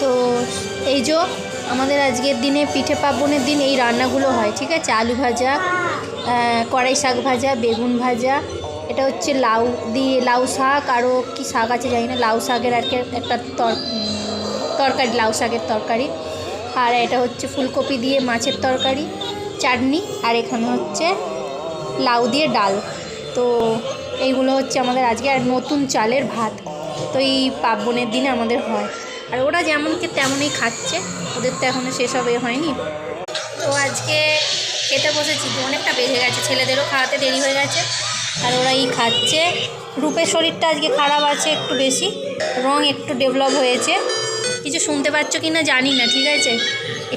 তো এই যে আমাদের আজকের দিনে পিঠে পার্বণের দিন এই রান্নাগুলো হয়, ঠিক আছে। আলু ভাজা, কড়াই শাক ভাজা, বেগুন ভাজা, এটা হচ্ছে লাউ দিয়ে লাউ শাক, আরও কি শাক আছে জানি না, লাউ শাকের আর কি একটা তরকারি, লাউ শাকের তরকারি। আর এটা হচ্ছে ফুলকপি দিয়ে মাছের তরকারি, চাটনি, আর এখানে হচ্ছে লাউ দিয়ে ডাল। তো এইগুলো হচ্ছে আমাদের আজকে, আর নতুন চালের ভাত। তো এই পার্বণের দিনে আমাদের হয়, আর ওরা যেমনকে তেমনই খাচ্ছে, ওদের তো এখনও সেসব হয়নি। তো আজকে খেতে বসেছি, অনেকটা বেজে গেছে, ছেলেদেরও খাওয়াতে দেরি হয়ে গেছে, আর ওরাই খাচ্ছে। রূপের শরীরটা আজকে খারাপ আছে একটু বেশি, রং একটু ডেভেলপ হয়েছে। কিছু শুনতে পাচ্ছ কি না জানি না, ঠিক আছে।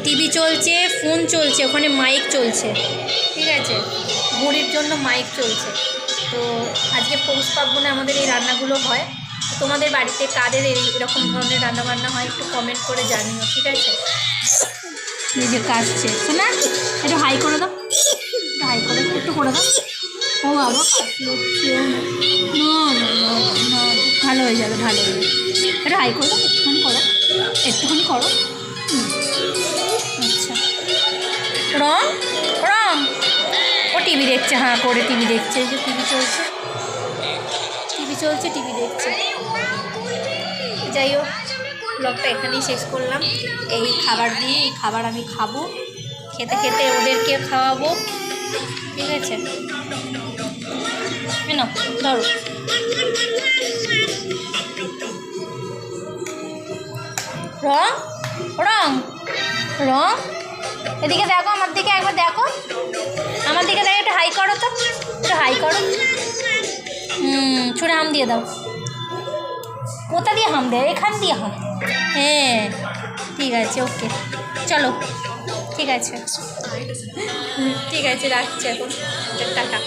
টিভি চলছে, ফোন চলছে, ওখানে মাইক চলছে, ঠিক আছে, ঘড়ির জন্য মাইক চলছে। তো আজকে পৌষ পার্বণে আমাদের এই রান্নাগুলো হয়। তোমাদের বাড়িতে কাদের এরকম ধরনের রান্নাবান্না হয় একটু কমেন্ট করে জানিও, ঠিক আছে। এই যে কাটছে, শোনা একটু হাই করে দাও, একটু হাই করে একটু করে দাও। ও বাবা কাশি হচ্ছে, না ভালো হয়ে যাবে, ভালো হয়ে যাবে। একটু হাই করে দাও, একটুখানি করো, একটুখানি করো। আচ্ছা, রং রং ও টিভি দেখছে, হ্যাঁ করে টিভি দেখছে, এই যে টিভি চলছে, টিভি চলছে, টিভি দেখছে। যাই হোক, ব্লগটা এখানেই শেষ করলাম। এই খাবার দিয়ে, এই খাবার আমি খাবো, খেতে খেতে ওদেরকে খাওয়াবো, ঠিক আছে। না ধরো, রং রং রং এদিকে দেখো, আমার দিকে একবার দেখো, আমার দিকে দেখো, একটু হাই করো তো, একটু হাই করো। ছুঁড়ে হাম দিয়ে দাও। কোথা দিয়ে হাম দেয়? এখান দিয়ে হাম। হ্যাঁ ঠিক আছে, ওকে চলো, ঠিক আছে, ঠিক আছে, রাখছি এখন, টাটা।